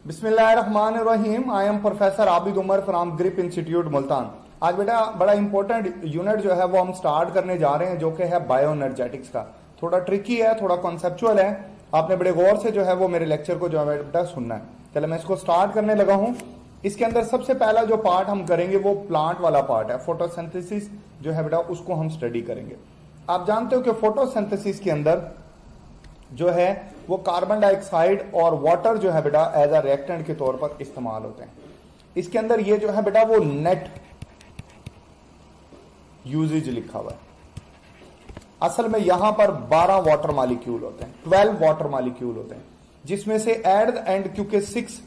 बिस्मिल्लाहिर्रहमानिर्रहीम। I am professor Abid Umar from Grip institute Multan. आज बेटा बड़ा इंपॉर्टेंट यूनिट जो है वो हम स्टार्ट करने जा रहे हैं, जो कि है बायो एनर्जेटिक्स का। थोड़ा ट्रिकी है, थोड़ा कॉन्सेप्चुअल है। आपने बड़े गौर से जो है वो मेरे लेक्चर को जो है बेटा सुनना है। चलो मैं इसको स्टार्ट करने लगा हूं। इसके अंदर सबसे पहला जो पार्ट हम करेंगे वो प्लांट वाला पार्ट है। फोटोसिंथेसिस जो है बेटा उसको हम स्टडी करेंगे। आप जानते हो कि फोटोसिंथेसिस के अंदर जो है वो कार्बन डाइऑक्साइड और वाटर जो है बेटा एज अ रिएक्टेंट के तौर पर इस्तेमाल होते हैं। इसके अंदर ये जो है बेटा वो नेट यूजेज लिखा हुआ है। असल में यहां पर 12 वाटर मॉलिक्यूल होते हैं, 12 वाटर मॉलिक्यूल होते हैं, जिसमें से एट द एंड क्योंकि 6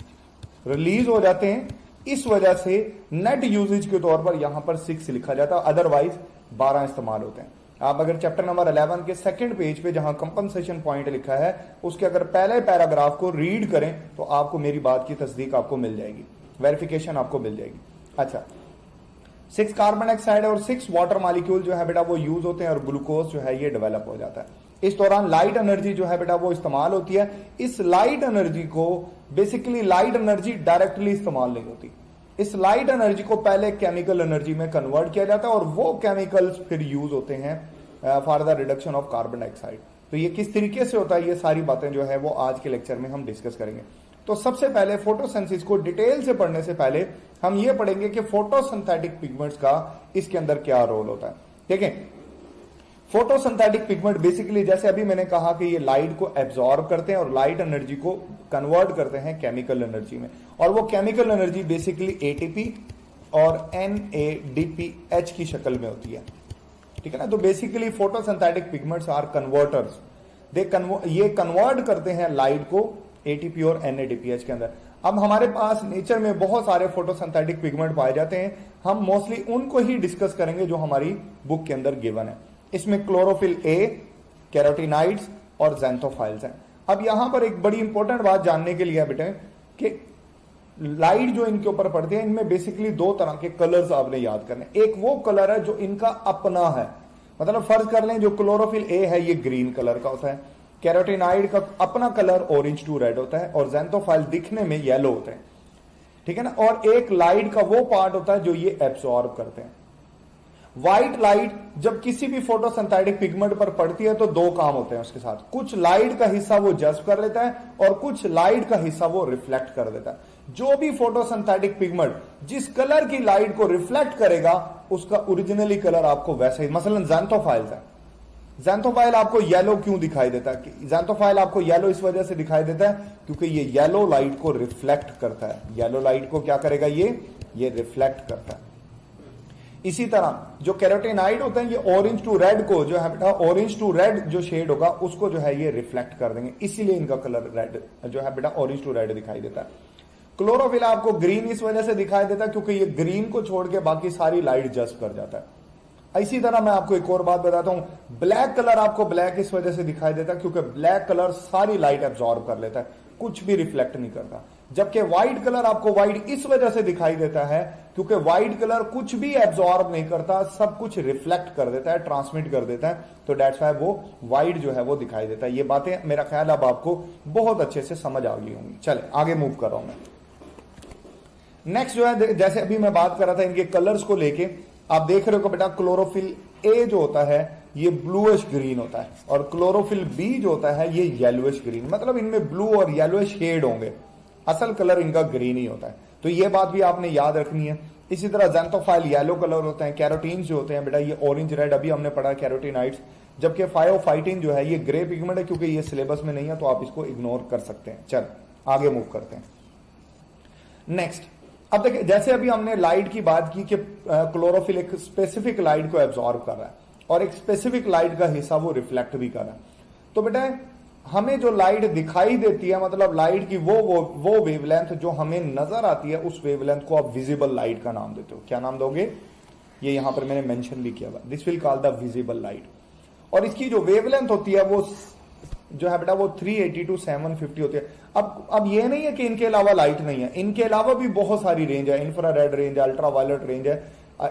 रिलीज हो जाते हैं, इस वजह से नेट यूजेज के तौर पर यहां पर 6 लिखा जाता है, अदरवाइज 12 इस्तेमाल होते हैं। आप अगर चैप्टर नंबर 11 के सेकंड पेज पे जहां कंपनसेशन पॉइंट लिखा है उसके अगर पहले पैराग्राफ को रीड करें तो आपको मेरी बात की तस्दीक आपको मिल जाएगी, वेरिफिकेशन आपको मिल जाएगी। अच्छा, 6 कार्बन डाइऑक्साइड और 6 वाटर मॉलिक्यूल जो है बेटा वो यूज होते हैं और ग्लूकोज जो है ये डेवलप हो जाता है। इस दौरान लाइट एनर्जी जो है बेटा वो इस्तेमाल होती है। इस लाइट एनर्जी को बेसिकली लाइट एनर्जी डायरेक्टली इस्तेमाल नहीं होती। इस लाइट एनर्जी को पहले केमिकल एनर्जी में कन्वर्ट किया जाता है और वो केमिकल्स फिर यूज होते हैं for the reduction of carbon dioxide. तो ये किस तरीके से होता है, ये सारी बातें जो है वो आज के लेक्चर में हम डिस्कस करेंगे। तो सबसे पहले फोटोसिंथेसिस को डिटेल से पढ़ने से पहले हम ये पढ़ेंगे कि फोटोसिंथेटिक पिगमेंट्स का इसके अंदर क्या रोल होता है। ठीक है, फोटोसिंथेटिक पिगमेंट बेसिकली जैसे अभी मैंने कहा कि ये लाइट को एब्जॉर्ब करते हैं और लाइट एनर्जी को कन्वर्ट करते हैं केमिकल एनर्जी में, और वो केमिकल एनर्जी बेसिकली एटीपी और NADPH की शक्ल में होती है। ठीक है ना। तो basically photosynthetic pigments are converters. ये कन्वर्ट करते हैं लाइट को एटीपी और NADPH के अंदर। अब हमारे पास नेचर में बहुत सारे फोटोसिंथेटिक पिगमेंट पाए जाते हैं। हम मोस्टली उनको ही डिस्कस करेंगे जो हमारी बुक के अंदर गिवन है। इसमें क्लोरोफिल A, कैरोटीनाइड्स और ज़ैंथोफाइल्स हैं। अब यहां पर एक बड़ी इंपॉर्टेंट बात जानने के लिए बेटे कि लाइट जो इनके ऊपर पड़ती है, इनमें बेसिकली 2 तरह के कलर्स आपने याद करने। एक वो कलर है जो इनका अपना है, मतलब फर्ज कर लें जो क्लोरोफिल A है ये ग्रीन कलर का होता है, कैरोटीनाइड का अपना कलर ऑरेंज टू रेड होता है और ज़ैंथोफाइल दिखने में येलो होते हैं। ठीक है ना। और एक लाइट का वो पार्ट होता है जो ये एब्सॉर्ब करते हैं। व्हाइट लाइट जब किसी भी फोटोसिंथेटिक पिगमेंट पर पड़ती है तो 2 काम होते हैं उसके साथ। कुछ लाइट का हिस्सा वो जज्ब कर लेता है और कुछ लाइट का हिस्सा वो रिफ्लेक्ट कर देता है। जो भी फोटोसिंथेटिक पिगमेंट जिस कलर की लाइट को रिफ्लेक्ट करेगा उसका ओरिजिनली कलर आपको वैसे ही, मसलन ज़ैंथोफाइल है। ज़ैंथोफाइल आपको येलो क्यों दिखाई देता है? ज़ैंथोफाइल आपको येलो इस वजह से दिखाई देता है क्योंकि ये येलो लाइट को रिफ्लेक्ट करता है। येलो लाइट को क्या करेगा, ये रिफ्लेक्ट करता है। इसी तरह जो कैरोटीनाइड होते हैं ये ऑरेंज टू रेड को जो है बेटा, ऑरेंज टू रेड जो शेड होगा उसको जो है ये रिफ्लेक्ट कर देंगे, इसीलिए इनका कलर रेड जो है बेटा ऑरेंज टू रेड दिखाई देता है। क्लोरोफिल आपको ग्रीन इस वजह से दिखाई देता है क्योंकि ये ग्रीन को छोड़ के बाकी सारी लाइट जज्ब कर जाता है। इसी तरह मैं आपको एक और बात बताता हूं, ब्लैक कलर आपको ब्लैक इस वजह से दिखाई देता है क्योंकि ब्लैक कलर सारी लाइट एब्जॉर्ब कर लेता है, कुछ भी रिफ्लेक्ट नहीं करता। जबकि व्हाइट कलर आपको व्हाइट इस वजह से दिखाई देता है क्योंकि व्हाइट कलर कुछ भी एब्जॉर्ब नहीं करता, सब कुछ रिफ्लेक्ट कर देता है, ट्रांसमिट कर देता है। तो दैट्स व्हाई वो व्हाइट जो है वो दिखाई देता है। ये बातें मेरा ख्याल अब आपको बहुत अच्छे से समझ आ गई होंगी। चले आगे मूव कर रहा हूं मैं। नेक्स्ट जो है, जैसे अभी मैं बात कर रहा था इनके कलर्स को लेके, आप देख रहे हो कि बेटा क्लोरोफिल A जो होता है ये ब्लूइश ग्रीन होता है और क्लोरोफिल B जो होता है ये येलोइश ग्रीन, मतलब इनमें ब्लू और येलो शेड होंगे, असल कलर इनका ग्रीन ही होता है। तो ये बात भी आपने याद रखनी है। इसी तरह ज़ैंथोफाइल येलो कलर होते हैं, कैरोटीन जो होते हैं बेटा ये ऑरेंज रेड, अभी हमने पढ़ा कैरोटीनाइड्स, जबकि फाइटोफाइटिन जो है ये ग्रे पिगमेंट है क्योंकि ये सिलेबस में नहीं है तो आप इसको इग्नोर कर सकते हैं। चल आगे मूव करते हैं। नेक्स्ट, अब देखिए जैसे अभी हमने लाइट की बात की कि क्लोरोफिल एक स्पेसिफिक लाइट को एब्जॉर्ब कर रहा है और एक स्पेसिफिक लाइट का हिस्सा वो रिफ्लेक्ट भी कर रहा है। तो बेटा हमें जो लाइट दिखाई देती है, मतलब लाइट की वो वेवलेंथ जो हमें नजर आती है, उस वेवलेंथ को आप विजिबल लाइट का नाम देते हो। क्या नाम दोगे? ये यहां पर मैंने मेंशन भी किया हुआ, this will call the visible light. और इसकी जो वेवलेंथ होती है वो जो है बेटा वो 380 टू 750 होती है। अब ये नहीं है कि इनके अलावा लाइट नहीं है, इनके अलावा भी बहुत सारी रेंज है, इंफ्रारेड रेंज है, अल्ट्रावायलेट रेंज है,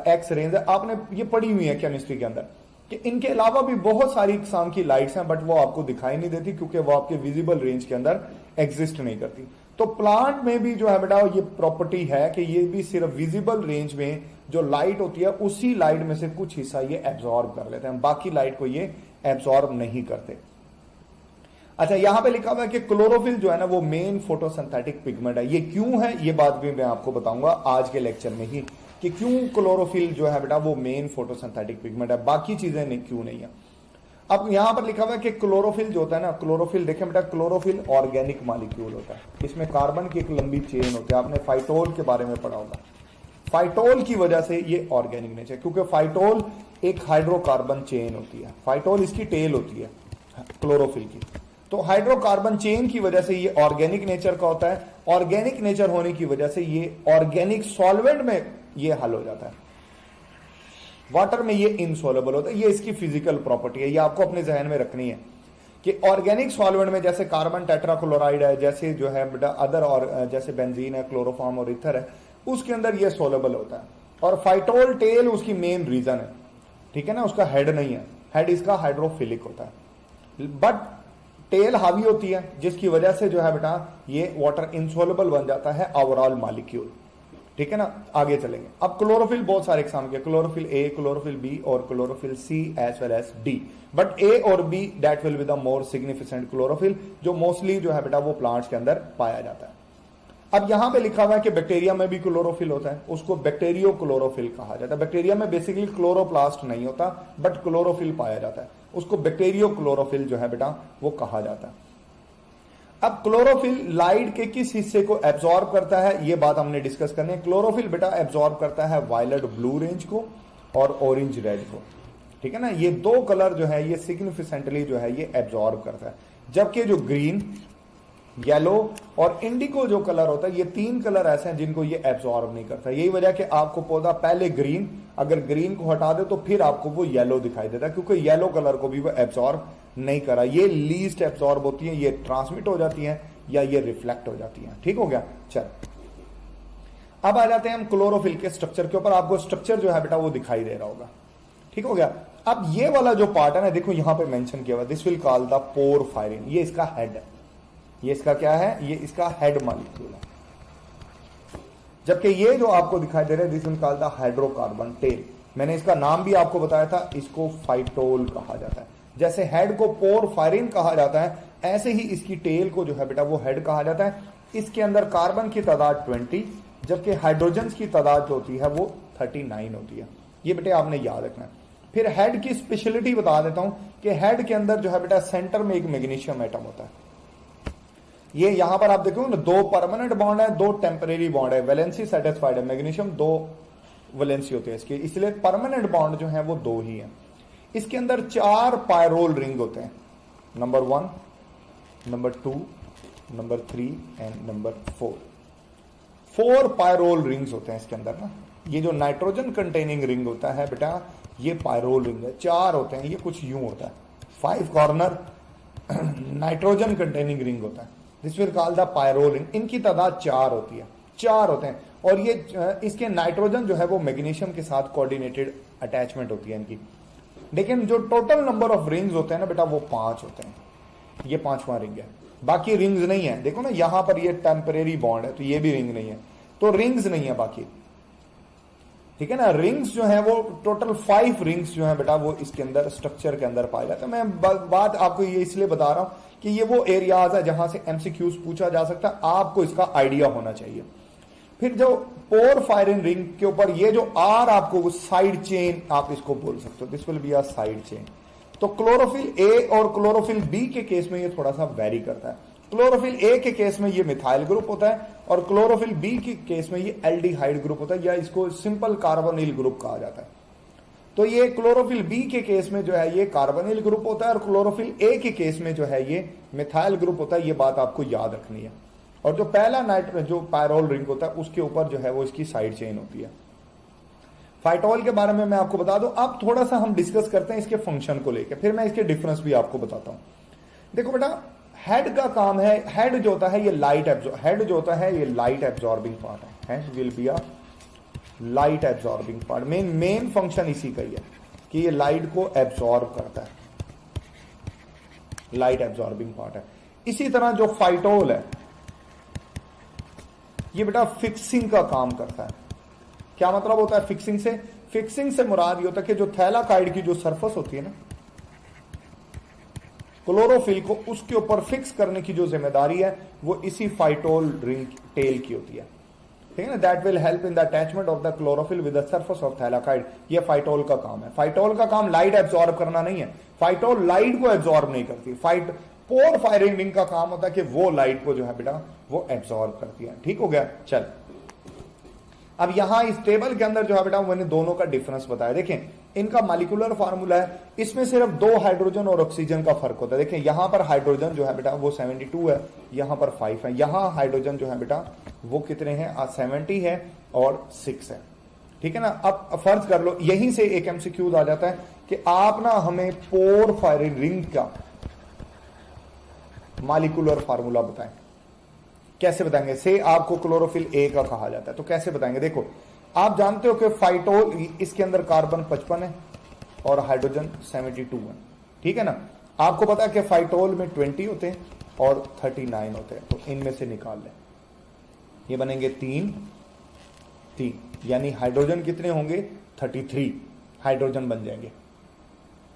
एक्स रेंज है। आपने ये पढ़ी हुई है केमिस्ट्री के अंदर कि इनके अलावा भी बहुत सारी किस्म की लाइट्स हैं, बट वो आपको दिखाई नहीं देती क्योंकि वो आपके विजिबल रेंज के अंदर एग्जिस्ट नहीं करती। तो प्लांट में भी जो है बेटा ये प्रॉपर्टी है कि ये भी सिर्फ विजिबल रेंज में जो लाइट होती है उसी लाइट में से कुछ हिस्सा ये एब्जॉर्ब कर लेते हैं, बाकी लाइट को ये एब्जॉर्ब नहीं करते। अच्छा, यहां पे लिखा हुआ है कि क्लोरोफिल जो है ना वो मेन फोटोसिंथेटिक पिगमेंट है। ये क्यों है ये बात भी मैं आपको बताऊंगा आज के लेक्चर में ही कि क्यों क्लोरोफिल जो है बेटा वो मेन फोटोसिंथेटिक पिगमेंट है, बाकी चीजें नहीं क्यों नहीं है। अब यहां पर लिखा हुआ है कि क्लोरोफिल जो होता है ना, क्लोरोफिल देखें बेटा, क्लोरोफिल ऑर्गेनिक मॉलिक्यूल होता है, इसमें कार्बन की एक लंबी चेन होती है। आपने फाइटोल के बारे में पढ़ा होगा। फाइटोल की वजह से ये ऑर्गेनिक नेचर, क्योंकि फाइटोल एक हाइड्रोकार्बन चेन होती है, फाइटोल इसकी टेल होती है क्लोरोफिल की, तो हाइड्रोकार्बन चेन की वजह से ये ऑर्गेनिक नेचर का होता है। ऑर्गेनिक नेचर होने की वजह से ये ऑर्गेनिक सॉल्वेंट में ये हल हो जाता है, वाटर में ये इनसॉल्युबल होता है। ये इसकी फिजिकल प्रॉपर्टी है, ये आपको अपने जहन में रखनी है कि ऑर्गेनिक सॉल्वेंट में जैसे कार्बन टेट्राक्लोराइड है, जैसे जो है बेटा अदर और जैसे बेंजीन है, क्लोरोफॉर्म और इथर है, उसके अंदर ये सॉल्युबल होता है। और फाइटोल टेल उसकी मेन रीजन है, ठीक है ना, उसका हेड नहीं है, हेड इसका हाइड्रोफिलिक होता है, बट टेल हावी होती है जिसकी वजह से जो है बेटा ये वाटर इनसॉल्युबल बन जाता है ओवरऑल मॉलिक्यूल, ठीक है ना। आगे चलेंगे। अब क्लोरोफिल बहुत सारे एग्जाम के, क्लोरोफिल ए, क्लोरोफिल बी और chlorophyll C as well as D, but A और B that will be the more significant chlorophyll, जो मोस्टली जो है बेटा वो प्लांट्स के अंदर पाया जाता है। अब यहां पे लिखा हुआ है कि बैक्टीरिया में भी क्लोरोफिल होता है, उसको बैक्टीरियो क्लोरोफिल कहा जाता है। बैक्टीरिया में बेसिकली क्लोरोप्लास्ट नहीं होता बट क्लोरोफिल पाया जाता है, उसको बैक्टीरियो क्लोरोफिल जो है बेटा वो कहा जाता है। अब क्लोरोफिल लाइट के किस हिस्से को एब्जॉर्ब करता है ये बात हमने डिस्कस करनी है। क्लोरोफिल बेटा एब्जॉर्ब करता है वायलेट ब्लू रेंज को और ऑरेंज रेड को, ठीक है ना। ये दो कलर जो है ये सिग्निफिकेंटली जो है ये एब्जॉर्ब करता है, जबकि जो ग्रीन, येलो और इंडिगो जो कलर होता है, ये तीन कलर ऐसे हैं जिनको ये एब्जॉर्ब नहीं करता। यही वजह कि आपको पौधा पहले ग्रीन, अगर ग्रीन को हटा दे तो फिर आपको वो येलो दिखाई देता है, क्योंकि येलो कलर को भी वो एब्जॉर्ब नहीं करा। ये लीस्ट एब्जॉर्ब होती है, ये ट्रांसमिट हो जाती है या ये रिफ्लेक्ट हो जाती है, ठीक हो गया। चल अब आ जाते हैं हम क्लोरोफिल के स्ट्रक्चर के ऊपर। आपको स्ट्रक्चर जो है बेटा वो दिखाई दे रहा होगा, ठीक हो गया। अब ये वाला जो पार्ट है ना, देखो यहां पे मेंशन किया हुआ, this will call the porphyrin, ये इसका हेड है, ये इसका क्या है, ये इसका हेड मॉलिक्यूल है। जबकि ये जो आपको दिखाई दे रहा है this will call the hydrocarbon tail, मैंने इसका नाम भी आपको बताया था, इसको फाइटोल कहा जाता है। जैसे हेड को पोरफायरिन कहा जाता है, ऐसे ही इसकी टेल को जो है बेटा वो हेड कहा जाता है। इसके अंदर कार्बन की तादाद 20, जबकि हाइड्रोजन की तादाद जो होती है वो 39 होती है। ये बेटे आपने याद रखना है। फिर हेड की स्पेशलिटी बता देता हूं कि हेड के अंदर जो है बेटा सेंटर में एक मैग्नीशियम एटम होता है। ये यहां पर आप देखो ना, दो परमानेंट बॉन्ड है, दो टेम्परेरी बॉन्ड है, वैलेंसी सेटिस्फाइड है, मैग्नीशियम दो वैलेंसी होती है इसकी, इसलिए परमानेंट बॉन्ड जो है वो दो ही है। इसके अंदर 4 पायरोल रिंग होते हैं, number 1, number 2, number 3 and number 4। 4 pyrrole rings होते हैं इसके अंदर ना। ये जो नाइट्रोजन कंटेनिंग रिंग होता है बेटा ये पायरोल रिंग है, 4 होते हैं, ये कुछ यूं होता है, 5 कॉर्नर नाइट्रोजन कंटेनिंग रिंग होता है, this will call the pyrrole ring. इनकी तादाद 4 होती है, 4 होते हैं। और ये इसके नाइट्रोजन जो है वो मैग्नीशियम के साथ कोऑर्डिनेटेड अटैचमेंट होती है इनकी। लेकिन जो टोटल नंबर ऑफ रिंग्स होते हैं ना बेटा वो 5 होते हैं, ये 5वां रिंग है, बाकी रिंग्स नहीं है। देखो ना यहां पर ये टेम्परेरी बॉन्ड है तो ये भी रिंग नहीं है, तो रिंग्स नहीं है बाकी, ठीक है ना। रिंग्स जो है वो टोटल 5 रिंग्स जो है बेटा वो इसके अंदर स्ट्रक्चर के अंदर पाए जाते हैं। मैं बात आपको ये इसलिए बता रहा हूं कि ये वो एरियाज है जहां से एमसीक्यूज पूछा जा सकता है, आपको इसका आइडिया होना चाहिए। फिर जो पोरफायरिन रिंग के ऊपर ये जो आर आपको साइड चेन आप इसको बोल सकते हो, this will be a side chain. तो क्लोरोफिल ए और क्लोरोफिल बी के केस में ये थोड़ा सा वेरी करता है। क्लोरोफिल ए के केस में ये मिथाइल ग्रुप होता है और क्लोरोफिल बी के केस में ये एल्डिहाइड ग्रुप होता है, या इसको सिंपल कार्बोनिल ग्रुप कहा जाता है। तो ये क्लोरोफिल बी के केस में जो है ये कार्बोनिल ग्रुप होता है और क्लोरोफिल ए के केस में जो है ये मिथाइल ग्रुप होता है। ये बात आपको याद रखनी है। और जो पहला जो पायरोल रिंग होता है उसके ऊपर जो है वो इसकी साइड चेन होती है। फाइटोल के बारे में मैं आपको बता दूं। अब थोड़ा सा हम डिस्कस करते हैं इसके फंक्शन को लेकर, फिर मैं इसके डिफरेंस भी आपको बताता हूं। देखो बेटा हेड का काम है, हेड जो होता है ये हेड जो होता है ये लाइट एब्जॉर्बिंग पार्ट है, head will be a light absorbing part. Main function इसी का ही है कि ये लाइट को एब्जॉर्ब करता है, लाइट एब्जॉर्बिंग पार्ट है। इसी तरह जो फाइटोल है, ये बेटा फिक्सिंग का काम करता है। क्या मतलब होता है फिक्सिंग से? फिक्सिंग से मुराद ये होता है कि जो थैलाकाइड की जो सरफेस होती है ना, क्लोरोफिल को उसके ऊपर फिक्स करने की जो जिम्मेदारी है वो इसी फाइटोल रिंग टेल की होती है, ठीक है ना। That will help in the attachment of the chlorophyll with the surface of thylakoid. ये फाइटोल का काम है। फाइटोल का काम लाइट एब्जॉर्ब करना नहीं है, फाइटोल लाइट को एब्जॉर्ब नहीं करती। पोर फायरिंग रिंग का काम होता है कि वो लाइट को जो है बेटा वो एब्जॉर्ब करती है। ठीक हो गया। चल अब यहां इस टेबल के अंदर जो है बेटा मैंने दोनों का डिफरेंस बताया। देखें इनका मॉलिक्यूलर फार्मूला है, इसमें सिर्फ 2 हाइड्रोजन और ऑक्सीजन का फर्क होता है। देखें यहां पर हाइड्रोजन जो है बेटा वो 72 है, यहां पर 5 है। यहां हाइड्रोजन जो है बेटा वो कितने हैं? 70 है और 6 है, ठीक है ना। अब फर्ज कर लो यहीं से एक एमसीक्यू आ जाता है कि आप ना हमें पोर फायरिंग रिंग का मॉलिक्यूलर फार्मूला बताएं। कैसे बताएंगे? से आपको क्लोरोफिल ए का कहा जाता है, तो कैसे बताएंगे? देखो आप जानते हो कि फाइटोल, इसके अंदर कार्बन 55 है और हाइड्रोजन 72 है, ठीक है ना। आपको पता है कि फाइटोल में 20 होते हैं और 39 होते हैं, तो इनमें से निकाल लें। ये बनेंगे 3 3, यानी हाइड्रोजन कितने होंगे? 33 हाइड्रोजन बन जाएंगे।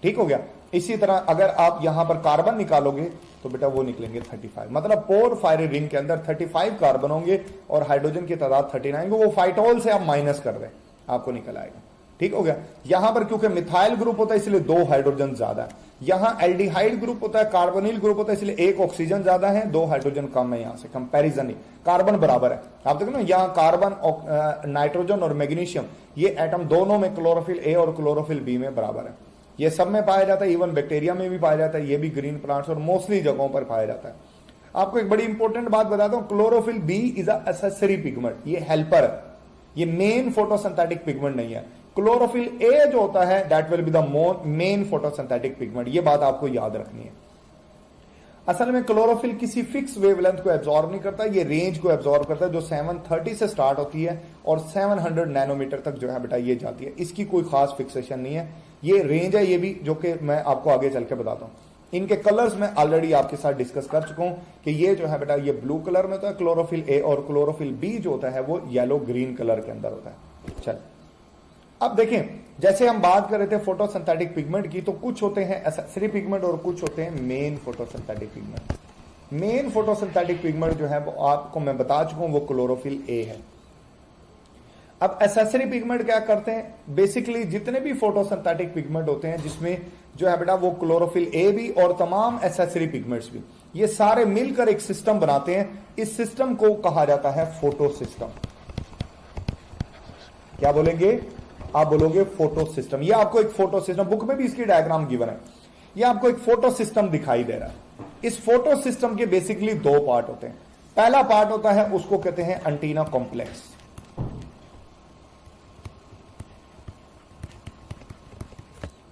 ठीक हो गया। इसी तरह अगर आप यहां पर कार्बन निकालोगे तो बेटा वो निकलेंगे 35। मतलब पोर फायरिंग रिंग के अंदर 35 कार्बन होंगे और हाइड्रोजन की तादाद 39 को वो फाइटोल से आप माइनस कर रहे हैं, आपको निकल आएगा। ठीक हो गया। यहां पर क्योंकि मिथाइल ग्रुप होता है इसलिए 2 हाइड्रोजन ज्यादा है। यहां एल्डिहाइड ग्रुप होता है, कार्बोनिल ग्रुप होता है, इसलिए 1 ऑक्सीजन ज्यादा है, 2 हाइड्रोजन कम है। यहां से कंपैरिजन ही कार्बन बराबर है। आप देखो ना यहां कार्बन, नाइट्रोजन और मैग्नीशियम ये एटम दोनों में क्लोरोफिल ए और क्लोरोफिल बी में बराबर है। ये सब में पाया जाता है, इवन बैक्टीरिया में भी पाया जाता है, ये भी ग्रीन प्लांट्स और मोस्टली जगहों पर पाया जाता है। आपको एक बड़ी इंपॉर्टेंट बात बताता हूं, chlorophyll B is a accessory pigment, ये हेल्पर है, ये मेन फोटोसिंथेटिक पिगमेंट नहीं है। क्लोरोफिल ए जो होता है that will be the main photosynthetic pigment, ये बात आपको याद रखनी है। असल में क्लोरोफिल किसी फिक्स वेवलेंथ को एब्जॉर्ब नहीं करता, ये रेंज को एब्जॉर्ब करता है जो 730 से स्टार्ट होती है और 700 नैनोमीटर तक जो है बेटा ये जाती है। इसकी कोई खास फिक्सेशन नहीं है, ये रेंज है, ये भी जो कि मैं आपको आगे चल के बताता हूं। इनके कलर्स मैं ऑलरेडी आपके साथ डिस्कस कर चुका हूं कि ये जो है बेटा ये ब्लू कलर में होता है क्लोरोफिल ए, और क्लोरोफिल बी जो होता है वो येलो ग्रीन कलर के अंदर होता है। चल अब देखें, जैसे हम बात कर रहे थे फोटोसिंथेटिक पिगमेंट की, तो कुछ होते हैं एसेसरी पिगमेंट और कुछ होते हैं main photosynthetic pigment. Main photosynthetic pigment जो है वो आपको मैं बता चुका हूं वो क्लोरोफिल ए है। अब एसेसरी पिगमेंट क्या करते हैं? बेसिकली जितने भी फोटोसिंथेटिक पिगमेंट होते हैं जिसमें जो है बेटा वो क्लोरोफिल ए भी और तमाम एसेसरी पिगमेंट्स भी, ये सारे मिलकर एक सिस्टम बनाते हैं। इस सिस्टम को कहा जाता है फोटो सिस्टम। क्या बोलेंगे? आप बोलोगे फोटो सिस्टम। ये आपको एक फोटो सिस्टम, बुक में भी इसकी डायग्राम गिवन है, ये आपको एक फोटो सिस्टम दिखाई दे रहा है। इस फोटो सिस्टम के बेसिकली 2 पार्ट होते हैं। पहला पार्ट होता है उसको कहते हैं एंटीना कॉम्प्लेक्स,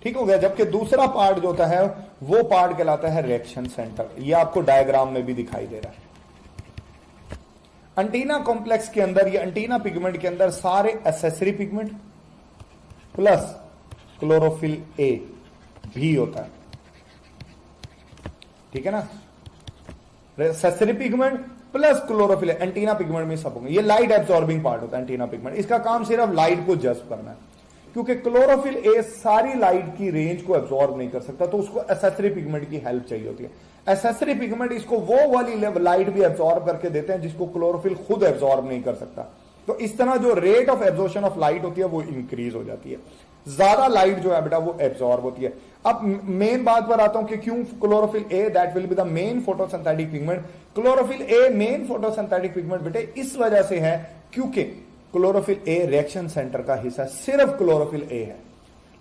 ठीक हो गया। जबकि दूसरा पार्ट जो होता है वो पार्ट कहलाता है रिएक्शन सेंटर, ये आपको डायग्राम में भी दिखाई दे रहा है। एंटीना कॉम्प्लेक्स के अंदर, ये एंटीना पिगमेंट के अंदर सारे accessory pigment plus chlorophyll A भी होता है, ठीक है ना। Accessory pigment plus chlorophyll, antenna pigment में सब होंगे। ये लाइट एब्जॉर्बिंग पार्ट होता है एंटीना पिगमेंट, इसका काम सिर्फ लाइट को जज्ब करना है, क्योंकि क्लोरोफिल ए सारी लाइट की रेंज को एब्जॉर्ब नहीं कर सकता, तो उसको एसेसरी पिगमेंट की हेल्प चाहिए होती है। एसेसरी पिगमेंट इसको वो वाली लाइट भी एब्जॉर्ब करके देते हैं जिसको क्लोरोफिल खुद एब्जॉर्ब नहीं कर सकता। तो इस तरह जो rate of absorption of light होती है वो इंक्रीज हो जाती है, ज्यादा लाइट जो है बेटा वो एब्जॉर्ब होती है। अब मेन बात पर आता हूं कि क्यों chlorophyll A that will be the main photosynthetic pigment. Chlorophyll A main photosynthetic pigment बेटे इस वजह से है क्योंकि क्लोरोफिल ए रिएक्शन सेंटर का हिस्सा, सिर्फ क्लोरोफिल ए है।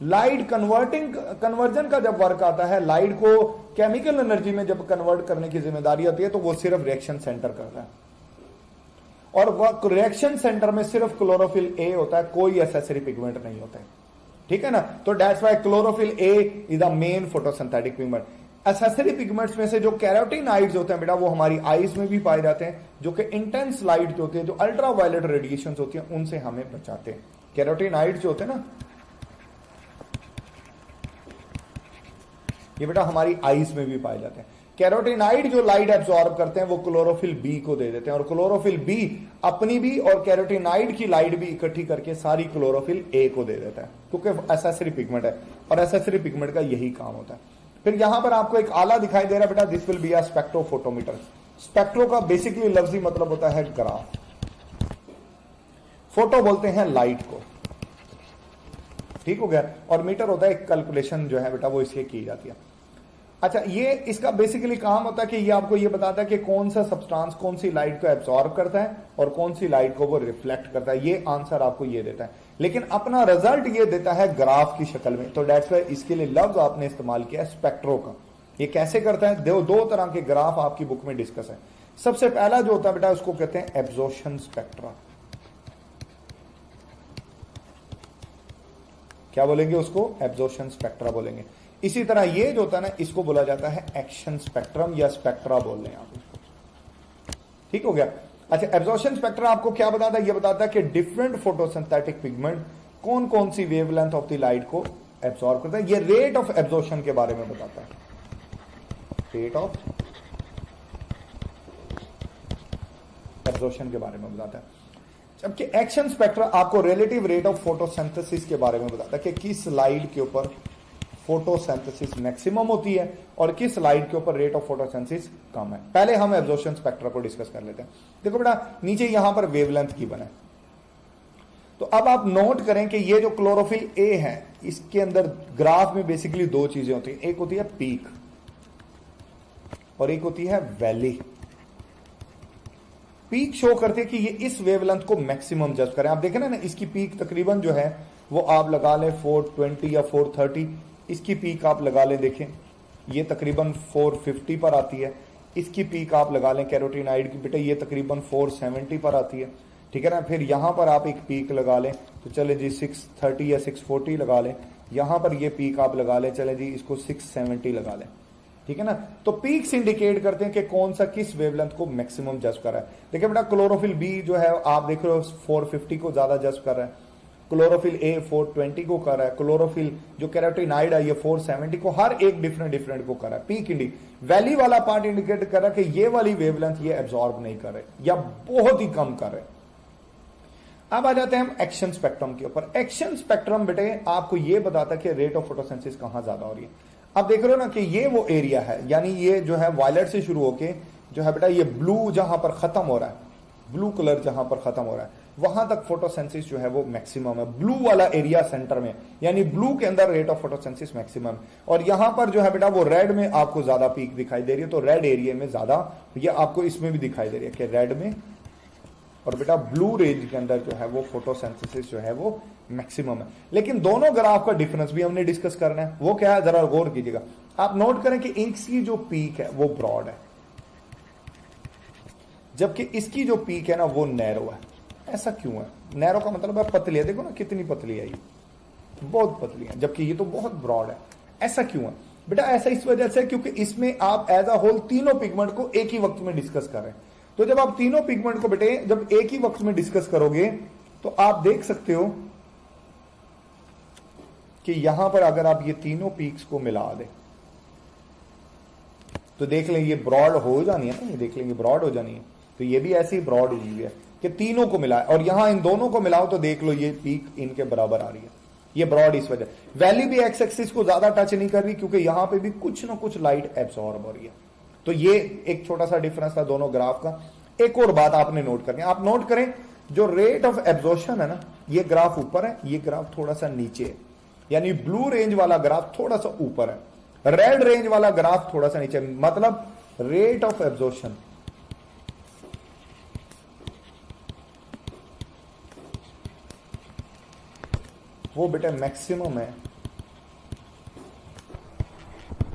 लाइट कन्वर्जन का जब वर्क आता है, लाइट को केमिकल एनर्जी में जब कन्वर्ट करने की जिम्मेदारी होती है, तो वो सिर्फ रिएक्शन सेंटर करता है, और वह रिएक्शन सेंटर में सिर्फ क्लोरोफिल ए होता है, कोई एसेसरी पिगमेंट नहीं होता है, ठीक है ना। तो that's why chlorophyll A is the main photosynthetic pigment. Accessory pigments में से जो कैरोटीनॉइड्स होते हैं बेटा वो हमारी आईज में भी पाए जाते हैं, जो कि इंटेंस लाइट जो होती है, जो अल्ट्रा वायलेट रेडिएशन होती है, उनसे हमें बचाते हैं। कैरोटीनॉइड्स जो होते हैं ना, ये बेटा हमारी आईज में भी पाए जाते हैं। कैरोटीनाइड जो लाइट एब्जॉर्ब करते हैं वो क्लोरोफिल बी को दे देते हैं, और क्लोरोफिल बी अपनी भी और कैरोटीनाइड की लाइट भी इकट्ठी करके सारी क्लोरोफिल ए को दे देता है, क्योंकि एसेसरी पिगमेंट है और एसेसरी पिगमेंट का यही काम होता है। फिर यहां पर आपको एक आला दिखाई दे रहा है बेटा, this will be a spectrophotometer. Spectro का बेसिकली लफ्जी मतलब होता है ग्राफ, फोटो बोलते हैं लाइट को, ठीक हो गया, और मीटर होता है एक कैलकुलेशन जो है बेटा वो इसके की जाती है। अच्छा, ये इसका बेसिकली काम होता है कि ये आपको ये बताता है कि कौन सा सब्सटेंस कौन सी लाइट को एब्सॉर्ब करता है और कौन सी लाइट को वो रिफ्लेक्ट करता है, ये आंसर आपको ये देता है, लेकिन अपना रिजल्ट ये देता है ग्राफ की शक्ल में। तो दैट्स व्हाई इसके लिए लफ्ज आपने इस्तेमाल किया स्पेक्ट्रो का। ये कैसे करता है, दो तरह के ग्राफ आपकी बुक में डिस्कस है। सबसे पहला जो होता है बेटा उसको कहते हैं एब्जॉर्प्शन स्पेक्ट्रा। क्या बोलेंगे उसको? एब्जॉर्प्शन स्पेक्ट्रा बोलेंगे। इसी तरह ये जो होता है ना इसको बोला जाता है एक्शन स्पेक्ट्रम या स्पेक्ट्रा बोल रहे हैं आप इसको, ठीक हो गया। अच्छा, एब्जॉर्प्शन स्पेक्ट्रा आपको क्या बताता है? ये बताता है कि डिफरेंट फोटोसिंथेटिक पिगमेंट कौन कौन सी वेवलेंथ ऑफ द लाइट को एब्जॉर्ब करता है। ये रेट ऑफ एब्जॉर्प्शन के बारे में बताता है, रेट ऑफ एब्जॉर्प्शन के बारे में बताता है। जबकि एक्शन स्पेक्ट्रा आपको रिलेटिव रेट ऑफ फोटोसिंथेसिस के बारे में बताता है कि किस लाइट के ऊपर फोटोसिंथेसिस मैक्सिमम होती है और किस लाइट के ऊपर रेट ऑफ फोटोसिंथेसिस कम है। पहले हम एब्जॉर्प्शन स्पेक्ट्रा को डिस्कस कर लेते हैं। देखो बेटा, नीचे यहां पर वेवलेंथ की बना है, तो अब आप नोट करें कि ये जो क्लोरोफिल ए है इसके अंदर ग्राफ में बेसिकली दो चीजें होती हैं, एक होती है पीक और एक होती है वैली। पीक शो करते हैं कि ये इस वेवलेंथ को मैक्सिमम जज करें। आप देखें ना इसकी पीक तकरीबन जो है वो आप लगा लें 420 या 430, इसकी पीक आप लगा लें, देखें ये तकरीबन 450 पर आती है। इसकी पीक आप लगा लें कैरोटीनाइड की बेटे, ये तकरीबन 470 पर आती है, ठीक है ना। फिर यहां पर आप एक पीक लगा लें तो चले जी 630 या 640 लगा लें, यहां पर ये पीक आप लगा लें, चले जी इसको 670 लगा लें, ठीक है ना। तो पीक्स इंडिकेट करते हैं कि कौन सा किस वेवलेंथ को मैक्सिमम जज कर रहा है। देखिए बेटा, क्लोरोफिल बी जो है आप देख रहे हो 450 को ज्यादा जज कर रहा है, क्लोरोफिल ए 420 को कर रहा है, क्लोरोफिल जो कैरोटीनाइड है ये 470 को, हर एक डिफरेंट को कर रहा है। पीक इंडी वैली वाला पार्ट इंडिकेट कर रहा है कि ये वाली वेवलेंथ ये एब्जॉर्ब नहीं कर रहे या बहुत ही कम कर रहे। अब आ जाते हैं हम एक्शन स्पेक्ट्रम के ऊपर। एक्शन स्पेक्ट्रम बेटे आपको ये बताता है कि रेट ऑफ फोटोसिंथेसिस कहां ज्यादा हो रही है। अब देख रहे हो ना कि ये वो एरिया है, यानी ये जो है वायलेट से शुरू होके जो है बेटा ये ब्लू जहां पर खत्म हो रहा है, ब्लू कलर जहां पर खत्म हो रहा है वहां तक फोटोसिंथेसिस जो है वो मैक्सिमम है। ब्लू वाला एरिया सेंटर में, यानी ब्लू के अंदर रेट ऑफ फोटोसिंथेसिस मैक्सिमम। और यहां पर जो है बेटा वो रेड में आपको ज्यादा पीक दिखाई दे रही है, तो रेड एरिया में ज्यादा, ये आपको इसमें भी दिखाई दे रही है कि रेड में और बेटा ब्लू रेंज के अंदर जो है वो फोटोसिंथेसिस जो है वो मैक्सिमम है। लेकिन दोनों ग्राफ का डिफरेंस भी हमने डिस्कस करना है, वो क्या है जरा गौर कीजिएगा। आप नोट करें कि इसकी जो पीक है वो ब्रॉड है, जबकि इसकी जो पीक है ना वो नैरो है। ऐसा क्यों है? नैरो का मतलब है पतली है, देखो ना कितनी पतली है, ये बहुत पतली है, जबकि ये तो बहुत ब्रॉड है। ऐसा क्यों है बेटा? ऐसा इस वजह से क्योंकि इसमें आप एज अ होल तीनों पिगमेंट को एक ही वक्त में डिस्कस कर रहे हैं। तो जब आप तीनों पिगमेंट को बेटे जब एक ही वक्त में डिस्कस करोगे तो आप देख सकते हो कि यहां पर अगर आप ये तीनों पीक्स को मिला दें तो देख लें ये ब्रॉड हो जानी है ना, ये देख लेंगे ब्रॉड हो जानी है, तो ये भी ऐसी ब्रॉड हुई है कि तीनों को मिला है। और यहां इन दोनों को मिलाओ तो देख लो ये पीक इनके बराबर आ रही है, ये ब्रॉड इस वजह। वैली भी एक्स एक्सिस को ज्यादा टच नहीं कर रही क्योंकि यहां पे भी कुछ ना कुछ लाइट एब्सॉर्ब हो रही है। तो ये एक छोटा सा डिफरेंस था दोनों ग्राफ का। एक और बात आपने नोट करनी है, आप नोट करें जो रेट ऑफ एब्जॉर्प्शन है ना, ये ग्राफ ऊपर है, ये ग्राफ थोड़ा सा नीचे है, यानी ब्लू रेंज वाला ग्राफ थोड़ा सा ऊपर है, रेड रेंज वाला ग्राफ थोड़ा सा नीचे। मतलब रेट ऑफ एब्जॉर्प्शन वो बेटा मैक्सिमम है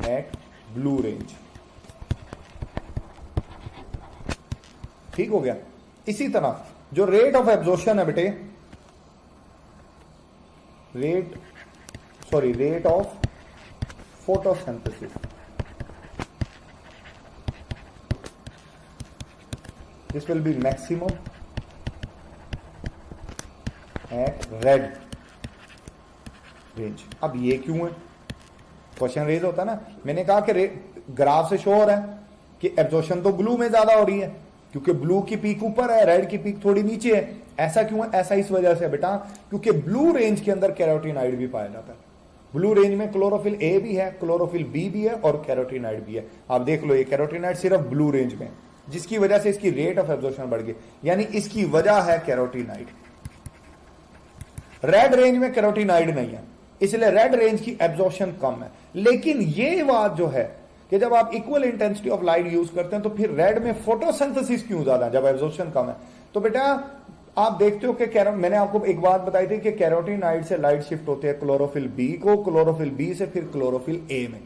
एट ब्लू रेंज, ठीक हो गया। इसी तरह जो रेट ऑफ एब्जॉर्प्शन है बेटे, rate of photosynthesis, this will be maximum at red range. अब ये क्यों है? क्वेश्चन रेज होता है ना, मैंने कहा कि ग्राफ से शो हो रहा है कि एब्जॉर्प्शन तो ब्लू में ज्यादा हो रही है, क्योंकि ब्लू की पीक ऊपर है, रेड की पीक थोड़ी नीचे है। ऐसा क्यों है? ऐसा इस वजह से बेटा, क्योंकि ब्लू रेंज के अंदर कैरोटीनॉइड भी पाया जाता है। ब्लू रेंज में क्लोरोफिल ए भी है, क्लोरोफिल बी भी है और कैरोटीनॉइड भी है। आप देख लो, ये कैरोटीनॉइड सिर्फ ब्लू रेंज में, जिसकी वजह से इसकी रेट ऑफ एब्जॉर्प्शन बढ़ गई, यानी इसकी वजह है कैरोटीनॉइड। रेड रेंज में कैरोटीनॉइड नहीं है, इसलिए रेड रेंज की एब्जॉर्प्शन कम है। लेकिन ये बात जो है कि जब आप equal intensity of light use करते हैं तो फिर रेड में फोटोसिंथेसिस क्यों ज्यादा है जब एब्जॉर्प्शन कम है? तो बेटा आप देखते हो कि मैंने आपको एक बात बताई थी कि कैरोटीनॉइड से लाइट शिफ्ट होती है क्लोरोफिल बी को, क्लोरोफिल बी से फिर क्लोरोफिल ए में।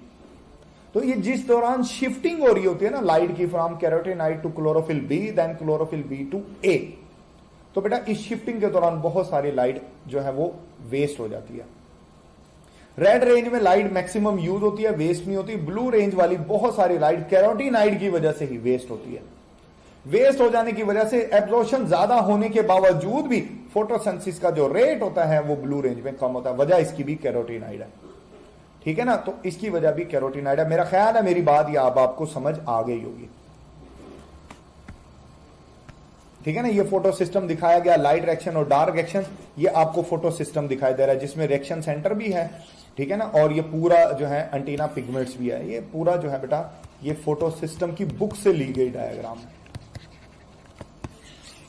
तो ये जिस दौरान शिफ्टिंग हो रही होती है ना लाइट की, from carotenoid to chlorophyll B then chlorophyll B to A, तो बेटा इस शिफ्टिंग के दौरान बहुत सारी लाइट जो है वो वेस्ट हो जाती है। रेड रेंज में लाइट मैक्सिमम यूज होती है, वेस्ट नहीं होती। ब्लू रेंज वाली बहुत सारी लाइट कैरोटीनॉइड की वजह से ही वेस्ट होती है। वेस्ट हो जाने की वजह से एब्जॉर्प्शन ज्यादा होने के बावजूद भी फोटोसिंथेसिस का जो रेट होता है वो ब्लू रेंज में कम होता है। वजह इसकी भी कैरोटीनॉइड है, ठीक है ना? तो इसकी वजह भी कैरोटीनॉइड है। मेरा ख्याल है मेरी बात या आपको समझ आ गई होगी, ठीक है ना? ये फोटो सिस्टम दिखाया गया, लाइट रिएक्शन और डार्क रिएक्शन, ये आपको फोटो सिस्टम दिखाई दे रहा है जिसमें रिएक्शन सेंटर भी है, ठीक है ना? और ये पूरा जो है एंटीना पिगमेंट्स भी है। ये पूरा जो है बेटा ये फोटो सिस्टम की बुक से ली गई डायग्राम है,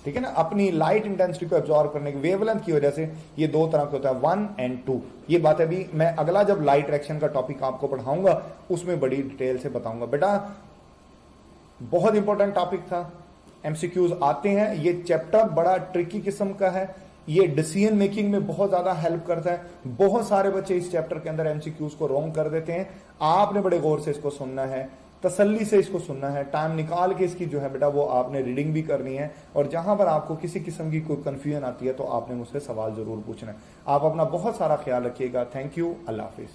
ठीक है ना? अपनी लाइट इंटेंसिटी को एब्जॉर्ब करने की वेवलेंथ की वजह से ये दो तरह के होता है, 1 और 2। ये बात अभी मैं अगला जब लाइट रिएक्शन का टॉपिक आपको पढ़ाऊंगा उसमें बड़ी डिटेल से बताऊंगा। बेटा बहुत इंपॉर्टेंट टॉपिक था, एमसीक्यूज आते हैं। ये चैप्टर बड़ा ट्रिकी किस्म का है, ये डिसीजन मेकिंग में बहुत ज्यादा हेल्प करता है। बहुत सारे बच्चे इस चैप्टर के अंदर एमसीक्यूज को रॉन्ग कर देते हैं। आपने बड़े गौर से इसको सुनना है, तसल्ली से इसको सुनना है, टाइम निकाल के इसकी जो है बेटा वो आपने रीडिंग भी करनी है। और जहां पर आपको किसी किस्म की कोई कंफ्यूजन आती है तो आपने मुझसे सवाल जरूर पूछना है। आप अपना बहुत सारा ख्याल रखिएगा। Thank you, Allah Hafiz.